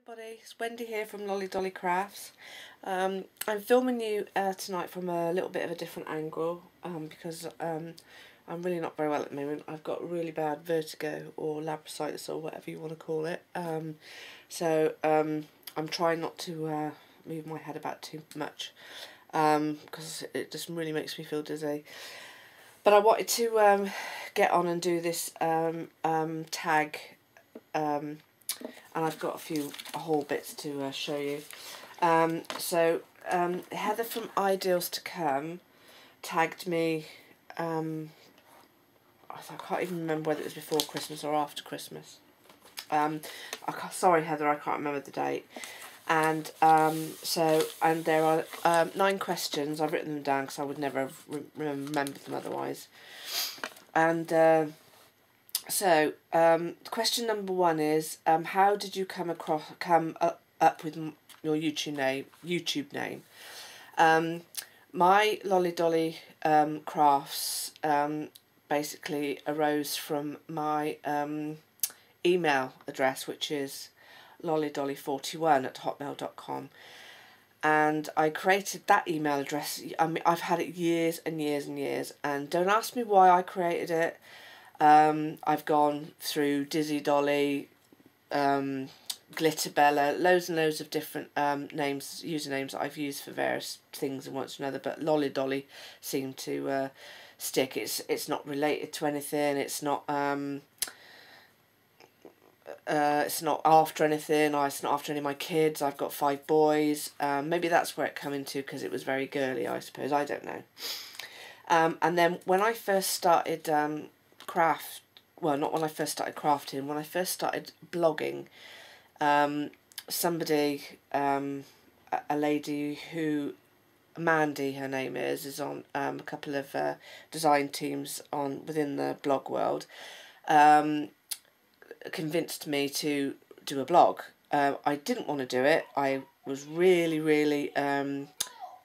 Everybody, it's Wendy here from Lolly Dolly Crafts. I'm filming you tonight from a little bit of a different angle because I'm really not very well at the moment. I've got really bad vertigo or labyrinthitis or whatever you want to call it. So I'm trying not to move my head about too much because it just really makes me feel dizzy. But I wanted to get on and do this tag. And I've got a whole bits to show you. Heather from Ideals to Come tagged me, I can't even remember whether it was before Christmas or after Christmas. Sorry Heather, I can't remember the date. And there are 9 questions. I've written them down because I would never have remembered them otherwise. And question number 1 is, how did you come up with your YouTube name? My Lolly Dolly crafts basically arose from my email address, which is lollydolly41@hotmail.com. And I created that email address. I mean, I've had it years and years and years, and don't ask me why I created it. I've gone through Dizzy Dolly, Glitterbella, loads and loads of different usernames that I've used for various things and once or another, but Lolly Dolly seemed to stick. It's not related to anything. It's not after anything. It's not after any of my kids. I've got 5 boys. Maybe that's where it came into, because it was very girly, I suppose. I don't know. And then when I first started when I first started blogging, somebody, a lady who, Mandy her name is on a couple of design teams within the blog world, convinced me to do a blog. I didn't want to do it. I was really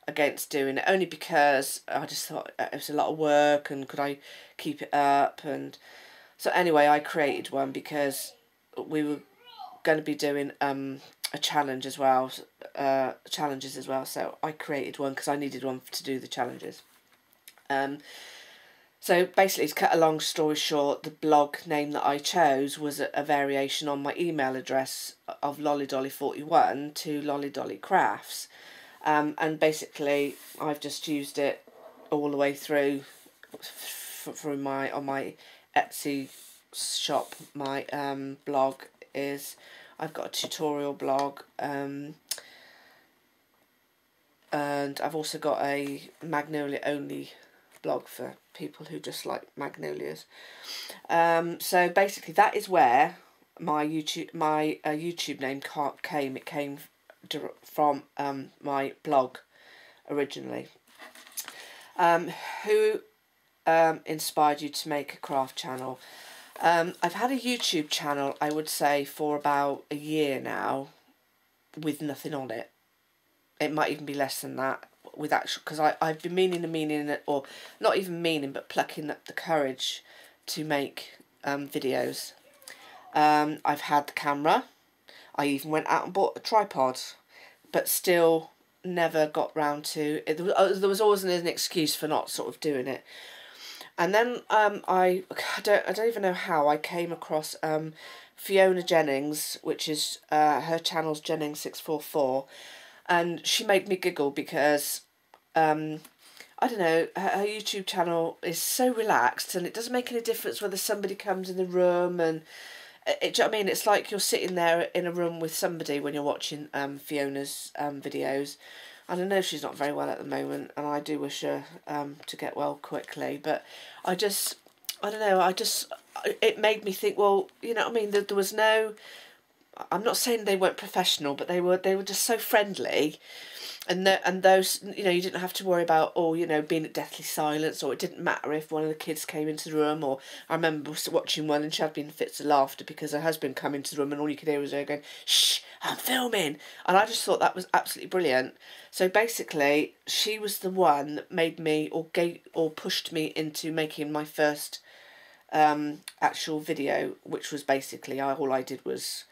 against doing it, only because I just thought it was a lot of work and could I keep it up. And so anyway, I created one because we were going to be doing a challenge as well, challenges as well. So I created one because I needed one to do the challenges. So basically, to cut a long story short, the blog name that I chose was a variation on my email address of lollydolly41 to Lolly Dolly Crafts. And basically, I've just used it all the way through on my Etsy shop. My blog is, I've got a tutorial blog, and I've also got a magnolia only blog for people who just like magnolias. So basically, that is where my YouTube name came. It came from my blog originally. Who inspired you to make a craft channel? I've had a YouTube channel, I would say, for about a year now, with nothing on it. It might even be less than that, because I've been meaning, or not even meaning, but plucking up the courage to make videos. I've had the camera. I even went out and bought a tripod, but still never got round to it. There was always an excuse for not sort of doing it. And then I don't even know how I came across Fiona Jennings, which is her channel's Jennings644, and she made me giggle because I don't know, her YouTube channel is so relaxed, and it doesn't make any difference whether somebody comes in the room, and do you know what I mean? It's like you're sitting there in a room with somebody when you're watching Fiona's videos. I don't know, she's not very well at the moment, and I do wish her to get well quickly. But I don't know, it made me think, well, you know what I mean? There was no, I'm not saying they weren't professional, but they were just so friendly. And those, you know, you didn't have to worry about, being at deathly silence, or it didn't matter if one of the kids came into the room. Or I remember watching one and she had been fits of laughter because her husband came into the room and all you could hear was her going, "Shh, I'm filming." And I just thought that was absolutely brilliant. So basically, she was the one that made me, or pushed me into making my first actual video, which was basically, all I did was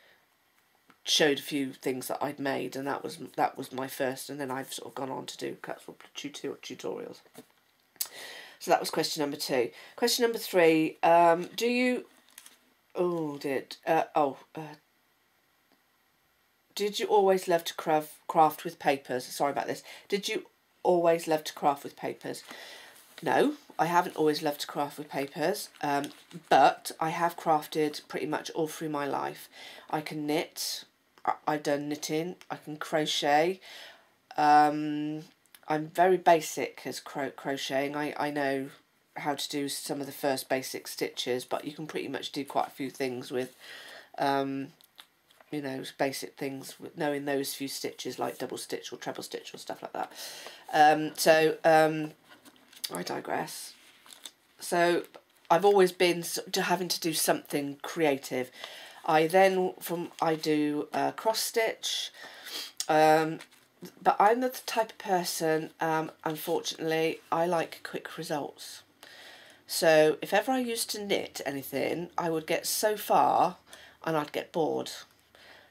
showed a few things that I'd made, and that was my first, and then I've sort of gone on to do tutorials. So that was question number 2. Question number 3, do you... did you always love to craft with papers? Sorry about this. Did you always love to craft with papers? No, I haven't always loved to craft with papers, but I have crafted pretty much all through my life. I can knit, I've done knitting, I can crochet. I'm very basic as crocheting. I know how to do some of the first basic stitches, but you can pretty much do quite a few things with, you know, basic things with knowing those few stitches, like double stitch or treble stitch or stuff like that. I digress. So I've always been having to do something creative. I do cross stitch, but I'm the type of person, unfortunately, I like quick results. So if ever I used to knit anything, I would get so far and I'd get bored.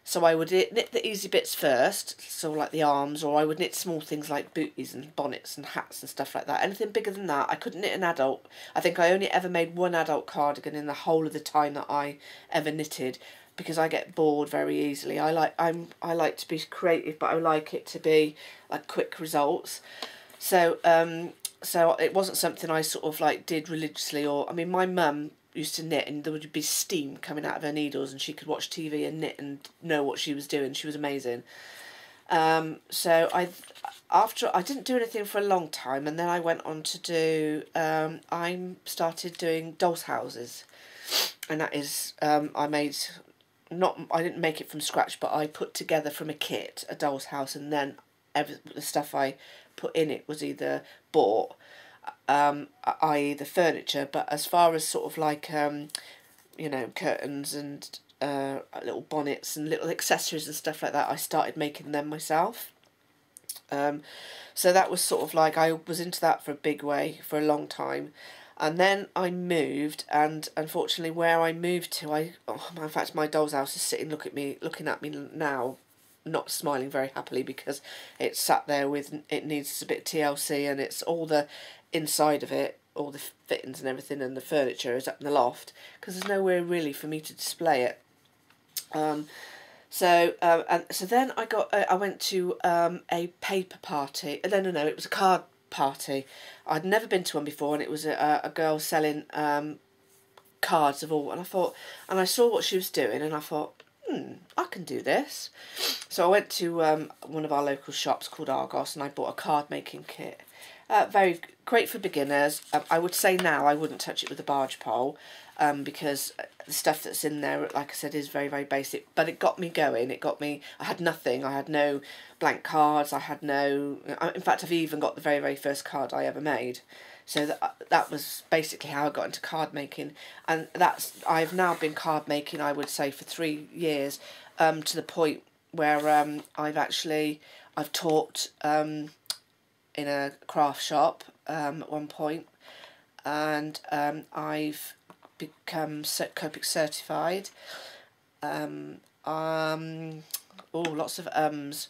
So I would knit the easy bits first, so like the arms, or I would knit small things like booties and bonnets and hats and stuff like that. Anything bigger than that, I couldn't knit an adult. I think I only ever made one adult cardigan in the whole of the time that I ever knitted, because I get bored very easily. I like to be creative, but I like it to be like quick results. So so it wasn't something I sort of like did religiously, or I mean, my mum used to knit and there would be steam coming out of her needles and she could watch TV and knit and know what she was doing. She was amazing. So I didn't do anything for a long time, and then I went on to do, I started doing dolls' houses, and that is, I didn't make it from scratch, but I put together from a kit a doll's house, and then the stuff I put in it was either bought, i.e. the furniture, but as far as sort of like, you know, curtains and little bonnets and little accessories and stuff like that, I started making them myself. So that was sort of like, I was into that for a big way for a long time. And then I moved, and unfortunately where I moved to, in fact my doll's house is looking at me now, not smiling very happily, because it's sat there it needs a bit of TLC, and it's all the inside of it, all the fittings and everything, and the furniture is up in the loft, because there's nowhere really for me to display it. So then I went to a paper party. No, it was a card party. I'd never been to one before, and it was a girl selling cards of all, and I saw what she was doing, and I thought, I can do this. So I went to one of our local shops called Argos, and I bought a card making kit. Very great for beginners. I would say now I wouldn't touch it with a barge pole, because the stuff that's in there, like I said, is very, very basic. But it got me going. I had nothing. I had no blank cards. In fact, I've even got the very, very first card I ever made. So that was basically how I got into card making. And I've now been card making, I would say, for 3 years, to the point where I've taught in a craft shop at one point, and I've become Copic certified. Lots of ums.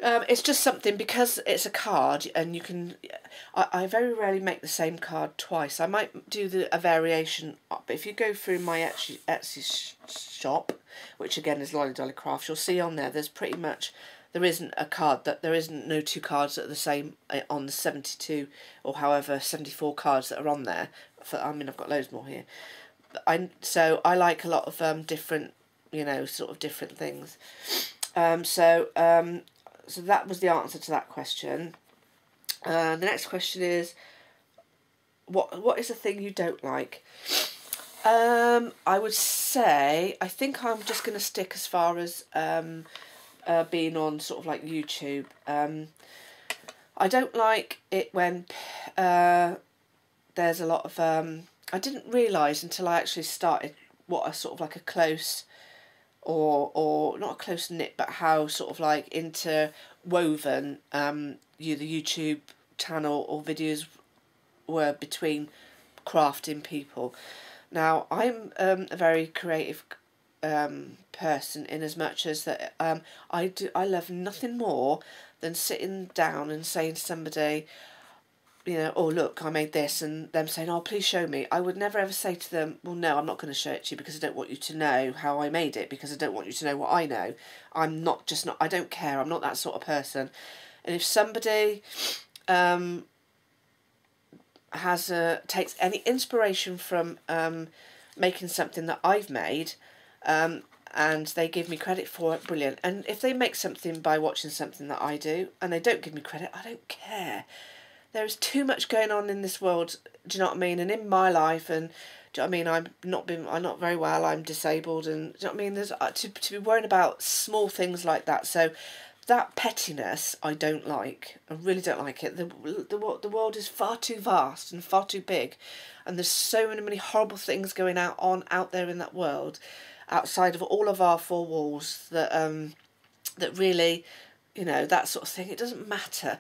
It's just something, because it's a card, and you can. I very rarely make the same card twice. I might do a variation, but if you go through my Etsy shop, which again is Lolly Dolly Crafts, you'll see on there there isn't a card there isn't no two cards that are the same on the 72 or however 74 cards that are on there. I've got loads more here. So I like a lot of different, sort of different things. So that was the answer to that question. The next question is, what is the thing you don't like? I would say, I think I'm just going to stick as far as being on sort of like YouTube. I don't like it when there's a lot of... I didn't realise until I actually started what a sort of like a close, or not a close knit, but how sort of like interwoven the YouTube channel or videos were between crafting people. Now, I'm a very creative person, in as much as that I love nothing more than sitting down and saying to somebody, you know, oh look, I made this, and them saying, oh please show me. I would never ever say to them, well no, I'm not going to show it to you because I don't want you to know how I made it, because I don't want you to know what I know. I'm not, just not, I don't care, I'm not that sort of person. And if somebody takes any inspiration from making something that I've made, and they give me credit for it, brilliant. And if they make something by watching something that I do and they don't give me credit, I don't care. There is too much going on in this world, do you know what I mean? And in my life, and do you know what I mean? I'm not very well, I'm disabled, and do you know what I mean? There's to be worrying about small things like that. So that pettiness I don't like. I really don't like it. The world is far too vast and far too big, and there's so many horrible things going out there in that world, outside of all of our four walls, that that really, you know, that sort of thing. It doesn't matter.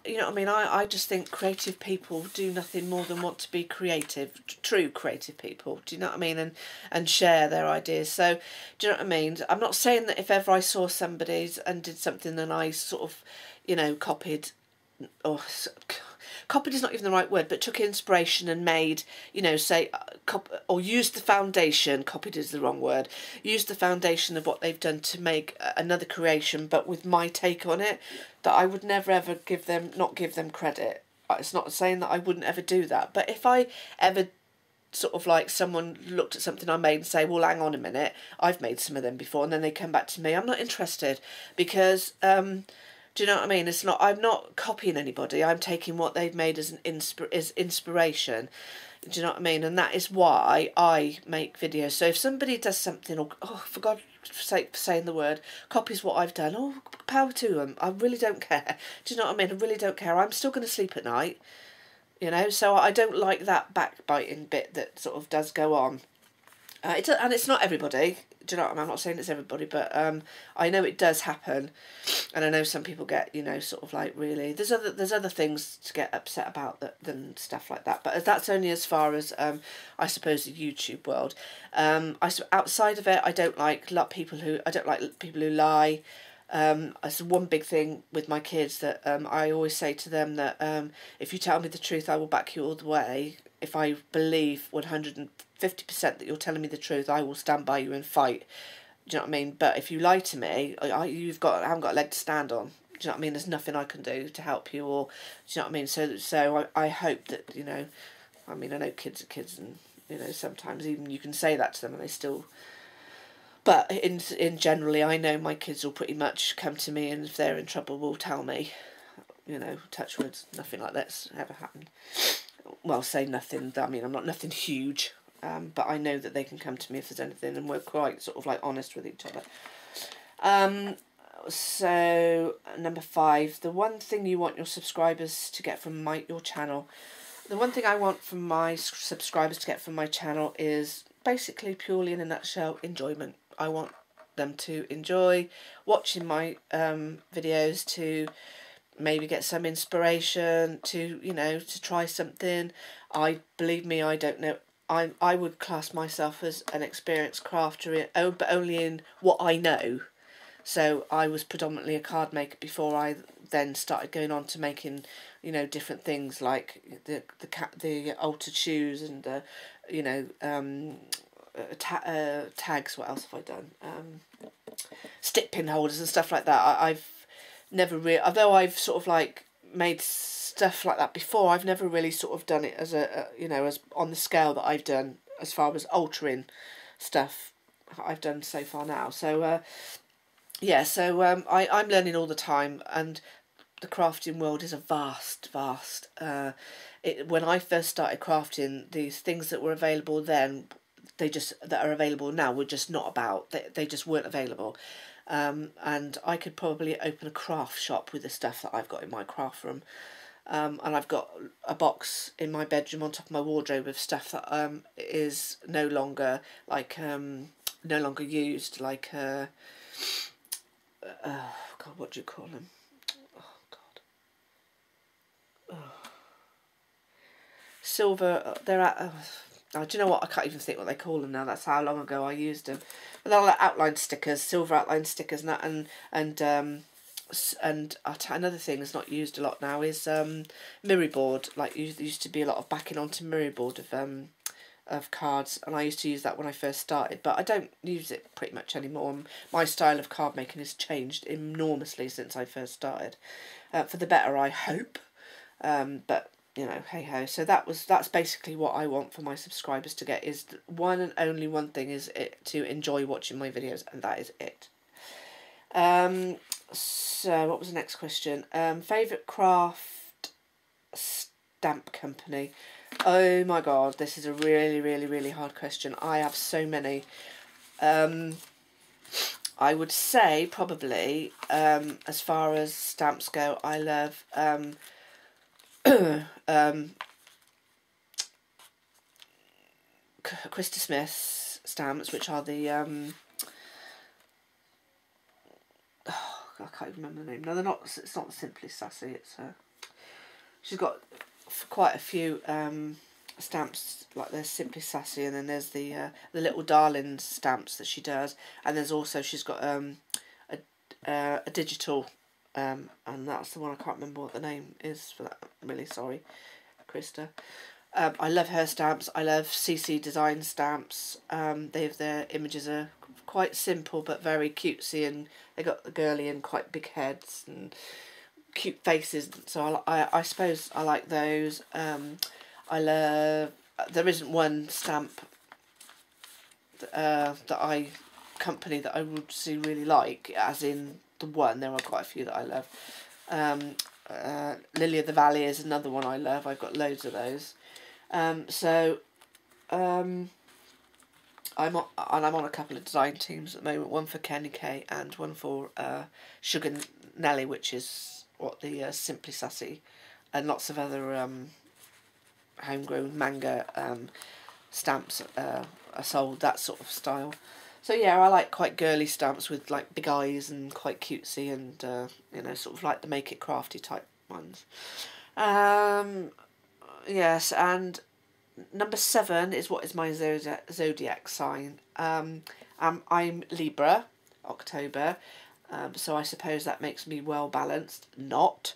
You know what I mean? I just think creative people do nothing more than want to be creative, true creative people. Do you know what I mean? And share their ideas. So, do you know what I mean? I'm not saying that if ever I saw somebody's and did something and I sort of, you know, copied, or copied is not even the right word, but took inspiration and made, you know, say, or used the foundation, copied is the wrong word, used the foundation of what they've done to make another creation, but with my take on it, that I would never ever not give them credit. It's not saying that I wouldn't ever do that, but if I ever sort of like someone looked at something I made and say, well, hang on a minute, I've made some of them before, and then they come back to me, I'm not interested, because do you know what I mean? It's not. I'm not copying anybody. I'm taking what they've made as inspiration. Do you know what I mean? And that is why I make videos. So if somebody does something, or for God's sake, for saying the word, copies what I've done, oh, power to them. I really don't care. Do you know what I mean? I really don't care. I'm still going to sleep at night. You know, so I don't like that backbiting bit that sort of does go on. And it's not everybody. Do you know what I mean? I'm not saying it's everybody, but I know it does happen, and I know some people get, you know, sort of like really. There's other things to get upset about than stuff like that. But that's only as far as I suppose the YouTube world. Outside of it, I don't like people who lie. It's one big thing with my kids that I always say to them that if you tell me the truth, I will back you all the way. If I believe 150% that you're telling me the truth, I will stand by you and fight. Do you know what I mean? But if you lie to me, I haven't got a leg to stand on. Do you know what I mean? There's nothing I can do to help you, or do you know what I mean? So I hope that, you know, I mean, I know kids are kids, and you know, sometimes even you can say that to them and they still. But in generally, I know my kids will pretty much come to me, and if they're in trouble, will tell me. You know, touch wood, nothing like that's ever happened. Well, say nothing. I mean, I'm not nothing huge, but I know that they can come to me if there's anything, and we're quite sort of like honest with each other. So number 5, the one thing you want your subscribers to get from your channel. The one thing I want from my subscribers to get from my channel is basically, purely in a nutshell, enjoyment. I want them to enjoy watching my videos, to maybe get some inspiration, to, you know, to try something. Believe me, I don't know. I would class myself as an experienced crafter, but only in what I know. So I was predominantly a card maker before I then started going on to making, you know, different things like the altered shoes and you know, tags. What else have I done? Stick pin holders and stuff like that. I've never really, although I've sort of like made stuff like that before, I've never really sort of done it as you know, as on the scale that I've done as far as altering stuff I've done so far now. So yeah, so I'm learning all the time, and the crafting world is a vast. When I first started crafting, these things that were available then, that are available now were just not about. They just weren't available. And I could probably open a craft shop with the stuff that I've got in my craft room. And I've got a box in my bedroom on top of my wardrobe of stuff that is no longer used, like God, what do you call them? Oh God, silver. They're at Oh, do you know what? I can't even think what they call them now. That's how long ago I used them. But they're like outline stickers, silver outline stickers, and that, another thing that's not used a lot now is mirror board. Like there used to be a lot of backing onto mirror board of cards, and I used to use that when I first started, but I don't use it pretty much anymore. My style of card making has changed enormously since I first started, for the better, I hope. But you know, hey ho. So that's basically what I want for my subscribers to get, is one and only one thing, is it to enjoy watching my videos, and that is it. So what was the next question? Favourite craft stamp company. Oh my god, this is a really, really, really hard question. I have so many. I would say probably, as far as stamps go, I love Krista Smith's stamps, which are the I can't even remember the name. No, they're not. It's not Simply Sassy. It's she's got quite a few stamps, like there's Simply Sassy, and then there's the Little Darlings stamps that she does, and there's also, she's got a digital, and that's the one I can't remember what the name is for that. I'm really sorry, Krista. I love her stamps. I love CC Design stamps. Their images are quite simple but very cutesy, and they got the girly and quite big heads and cute faces. So I suppose I like those. I love. There isn't one stamp company that I would see really like, as in the one. There are quite a few that I love. Lily of the Valley is another one I love. I've got loads of those. I'm on a couple of design teams at the moment. One for Kenny K and one for Sugar Nelly, which is what the Simply Sassy and lots of other homegrown manga stamps are sold, that sort of style. So yeah, I like quite girly stamps with like big eyes and quite cutesy, and you know, sort of like the Make It Crafty type ones. Yes, and number 7 is what is my zodiac sign. I'm Libra, October, so I suppose that makes me well balanced. Not.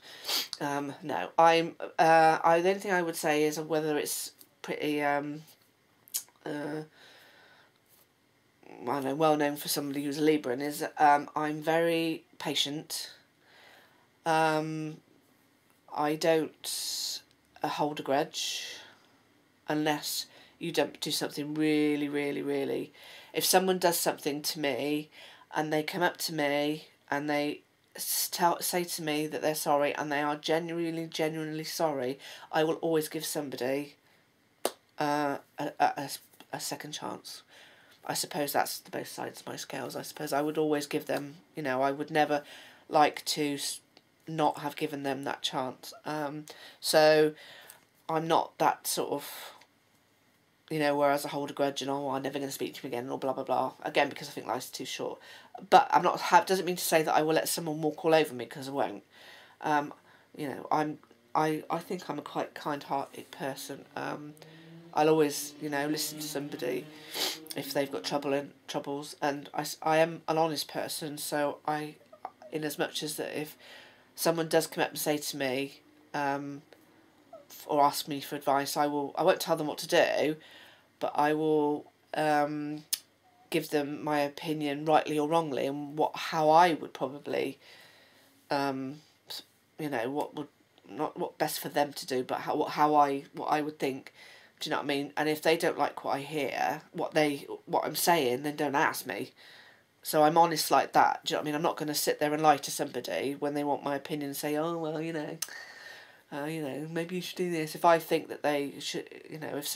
No, I'm. The only thing I would say is whether it's pretty. I don't know, well known for somebody who's a Libra, and is I'm very patient. I don't hold a grudge unless you don't do something really, really, really. If someone does something to me and they come up to me and they say to me that they're sorry, and they are genuinely sorry, I will always give somebody a second chance. I suppose that's the both sides of my scales. I suppose I would always give them, you know, I would never like to not have given them that chance. So I'm not that sort of, you know, whereas I hold a grudge and, oh, I'm never going to speak to him again, or blah, blah, blah. Again, because I think life's too short. But I'm not, doesn't mean to say that I will let someone walk all over me, because I won't. You know, I think I'm a quite kind-hearted person. I'll always, you know, listen to somebody if they've got troubles, and I am an honest person, so in as much as that, if someone does come up and say to me, or ask me for advice, I won't tell them what to do, but I will give them my opinion, rightly or wrongly, and how I would probably, you know, what best for them to do, but what I would think. Do you know what I mean? And if they don't like what I hear, what I'm saying, then don't ask me. So I'm honest like that. Do you know what I mean? I'm not going to sit there and lie to somebody when they want my opinion and say, oh, well, you know, maybe you should do this. If I think that they should, you know, if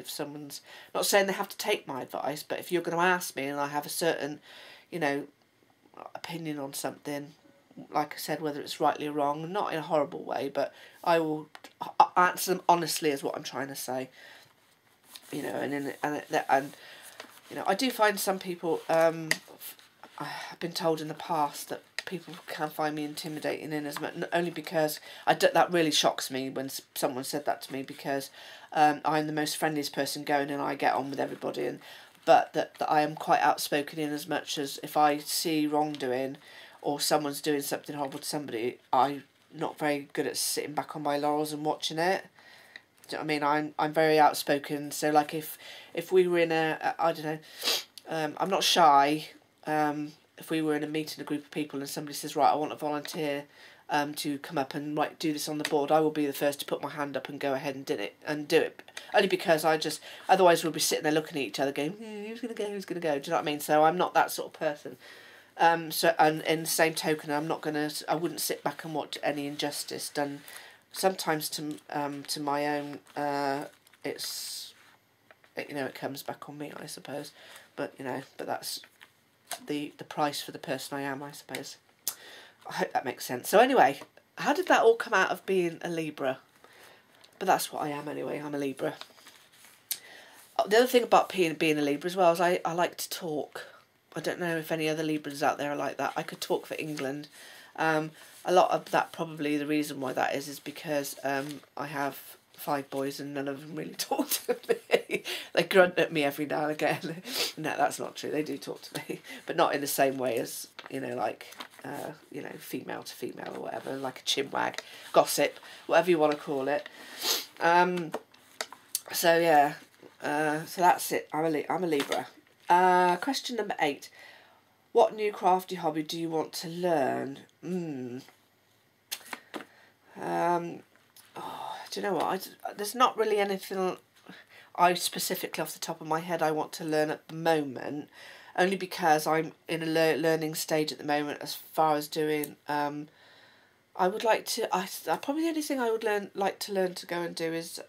someone's, not saying they have to take my advice, but if you're going to ask me and I have a certain, you know, opinion on something, like I said, whether it's rightly or wrong, not in a horrible way, but I will answer them honestly, is what I'm trying to say. You know, and you know, I do find some people, I've been told in the past that people can find me intimidating in as much, only because that really shocks me when someone said that to me, because I'm the most friendliest person going and I get on with everybody, but that I am quite outspoken in as much as if I see wrongdoing or someone's doing something horrible to somebody, I'm not very good at sitting back on my laurels and watching it. Do you know what I mean? I'm very outspoken, so like if we were in I don't know, I'm not shy. If we were in a meeting, a group of people, and somebody says, right, I want a volunteer to come up and do this on the board, I will be the first to put my hand up and go ahead and do it. Only because otherwise we'll be sitting there looking at each other going, who's going to go, who's going to go? Do you know what I mean? So I'm not that sort of person. So, and in the same token, I wouldn't sit back and watch any injustice done. Sometimes to my own, it comes back on me, I suppose. But that's the price for the person I am, I suppose. I hope that makes sense. So anyway, how did that all come out of being a Libra? But that's what I am anyway. I'm a Libra. The other thing about being a Libra as well is I like to talk. I don't know if any other Libras out there are like that. I could talk for England. A lot of that, probably the reason why that is because I have 5 boys and none of them really talk to me. They grunt at me every now and again. No, that's not true. They do talk to me, but not in the same way as, female to female or whatever, like a chinwag, gossip, whatever you want to call it. So yeah, so that's it. I'm a Libra. Question number 8. What new crafty hobby do you want to learn? Do you know what? There's not really anything I specifically off the top of my head I want to learn at the moment, only because I'm in a learning stage at the moment as far as doing. I would like to. Probably the only thing I would like to learn to go and do is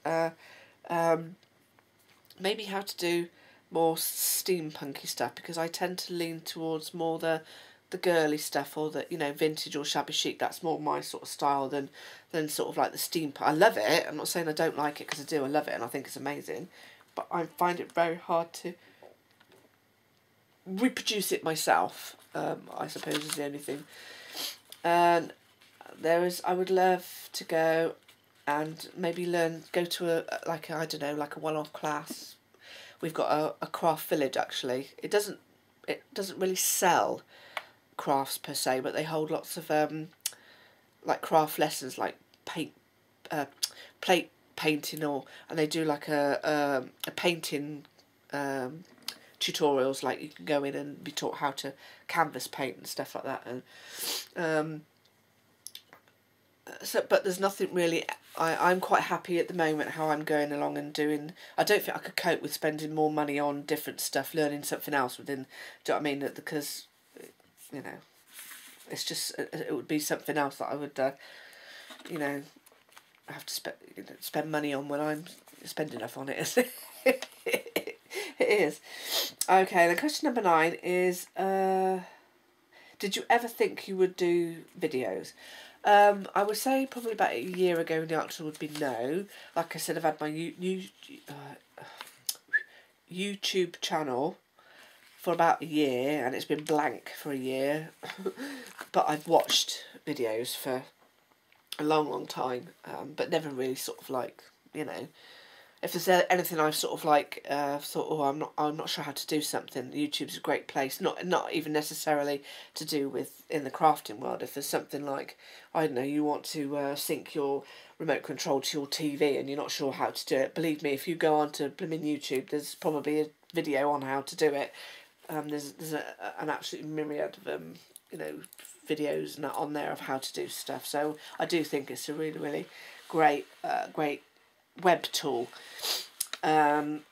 maybe how to do more steampunky stuff, because I tend to lean towards more the girly stuff, or the vintage or shabby chic. That's more my sort of style than sort of like the steampunk. I love it. I'm not saying I don't like it, because I do. I love it and I think it's amazing, but I find it very hard to reproduce it myself. I suppose is the only thing. And I would love to go and maybe go to a one-off class. We've got a craft village actually. It doesn't really sell crafts per se, but they hold lots of like craft lessons, like plate painting, and they do like a painting tutorials, like you can go in and be taught how to canvas paint and stuff like that. And but there's nothing really. I'm quite happy at the moment how I'm going along and doing. I don't think I could cope with spending more money on different stuff, learning something else within. Do you know what I mean? Because it's just, it would be something else that I would have to spend money on when I'm spending enough on it. It is. Okay, then question number 9 is, did you ever think you would do videos? I would say probably about a year ago the answer would be no. Like I said, I've had my YouTube channel for about a year, and it's been blank for a year. But I've watched videos for a long time, but never really sort of like, if there's anything I've sort of like thought, oh, I'm not sure how to do something, YouTube's a great place. Not even necessarily to do with in the crafting world. If there's something like, I don't know, you want to sync your remote control to your TV and you're not sure how to do it, believe me, if you go on to blooming YouTube, there's probably a video on how to do it. There's an absolute myriad of videos on there of how to do stuff. So I do think it's a really, really great web tool. And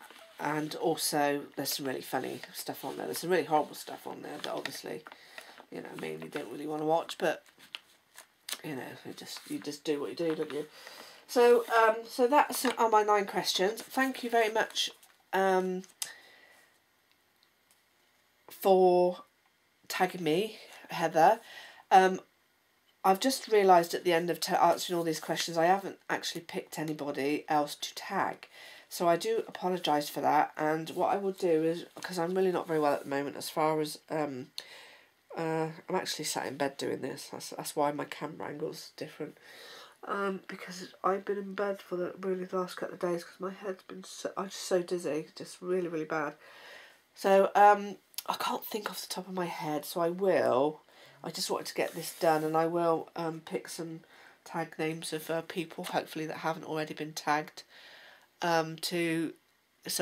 also there's some really funny stuff on there. There's some really horrible stuff on there that obviously, you don't really want to watch, but you just do what you do, don't you? So so that's are my 9 questions. Thank you very much for tagging me, Heather. I've just realised at the end of answering all these questions, I haven't actually picked anybody else to tag. So I do apologise for that. And what I will do is, because I'm really not very well at the moment as far as I'm actually sat in bed doing this. That's why my camera angle's different. Because I've been in bed for the last couple of days because my head's been I'm just so dizzy, just really, really bad. So I can't think off the top of my head, so I just wanted to get this done, and I will pick some tag names of people, hopefully that haven't already been tagged, so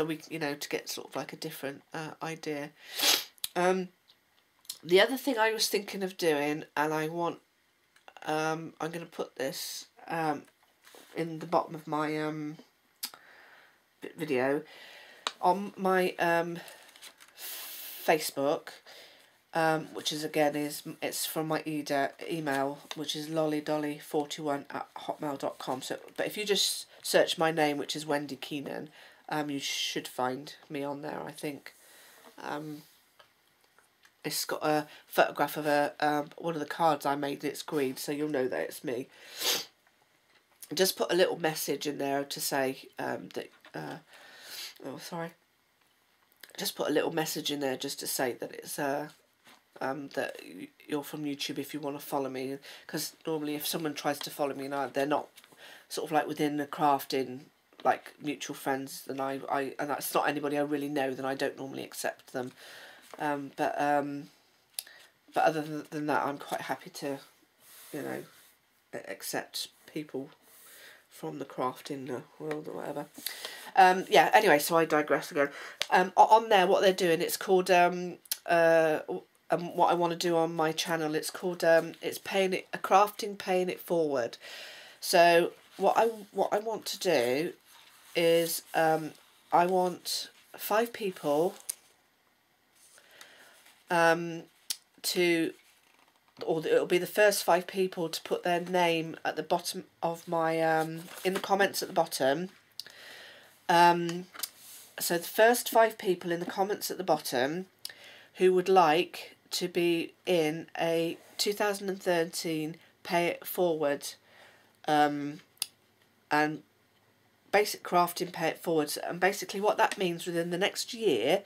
we, to get sort of like a different idea. The other thing I was thinking of doing, and I'm going to put this in the bottom of my video on my Facebook, which is it's from my email, which is lollydolly41@hotmail.com. So, but if you just search my name, which is Wendy Keenan, you should find me on there. I think it's got a photograph of one of the cards I made. It's green, so you'll know that it's me. Just put a little message in there to say that. Just put a little message in there just to say that it's that you're from YouTube if you want to follow me, because normally if someone tries to follow me and they're not sort of like within the crafting like mutual friends, then I and that's not anybody I really know, then I don't normally accept them. But other than that, I'm quite happy to accept people from the crafting world or whatever. Yeah, anyway, so I digress again. On there, what they're doing, it's called what I want to do on my channel, it's called it's crafting paying it forward. So what I want to do is I want 5 people it'll be the first 5 people to put their name at the bottom of my in the comments at the bottom. So the first 5 people in the comments at the bottom who would like to be in a 2013 pay it forward and basic crafting pay it forward. And basically what that means, within the next year,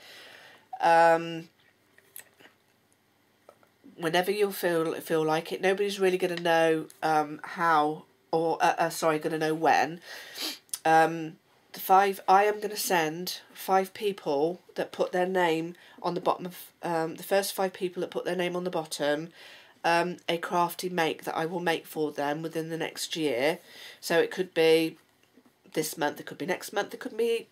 whenever you feel like it, nobody's really going to know how, or going to know when. I am going to send 5 people that put their name on the bottom of the first 5 people that put their name on the bottom, a crafty make that I will make for them within the next year. So it could be this month, it could be next month, it could be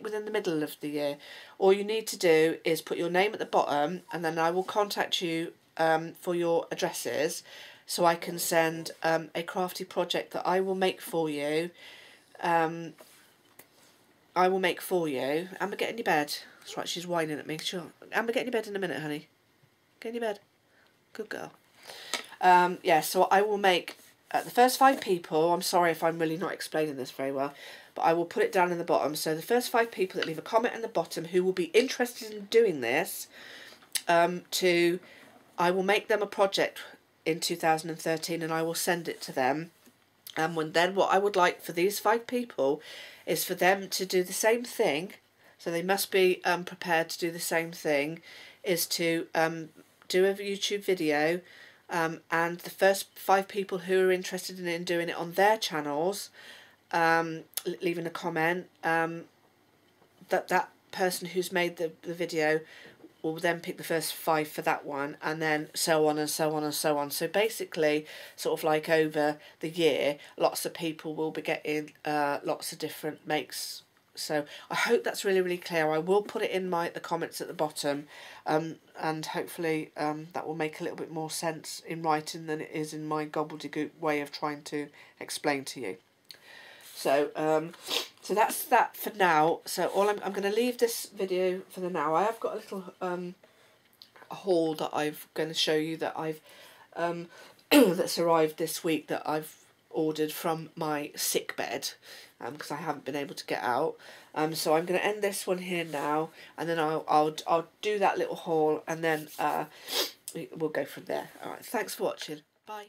within the middle of the year. All you need to do is put your name at the bottom, and then I will contact you for your addresses, so I can send a crafty project that I will make for you. Amber, get in your bed. That's right, she's whining at me. Sure. Amber, get in your bed in a minute, honey. Get in your bed. Good girl. Yeah, so I will make the first 5 people. I'm sorry if I'm really not explaining this very well, but I will put it down in the bottom. So the first 5 people that leave a comment in the bottom who will be interested in doing this, I will make them a project in 2013 and I will send it to them. And then what I would like for these 5 people is for them to do the same thing. So they must be prepared to do the same thing, is to do a YouTube video, and the first 5 people who are interested in doing it on their channels, leaving a comment, that person who's made the video will then pick the first 5 for that one, and then so on and so on and so on. So basically, sort of like over the year, lots of people will be getting lots of different makes. So I hope that's really, really clear. I will put it in the comments at the bottom, and hopefully that will make a little bit more sense in writing than it is in my gobbledygook way of trying to explain to you. So so that's that for now. So I'm going to leave this video for the now. I have got a little a haul that I'm going to show you that I've that's arrived this week, that I've ordered from my sick bed, because I haven't been able to get out. So I'm going to end this one here now, and then I'll do that little haul, and then we'll go from there. All right, thanks for watching. Bye.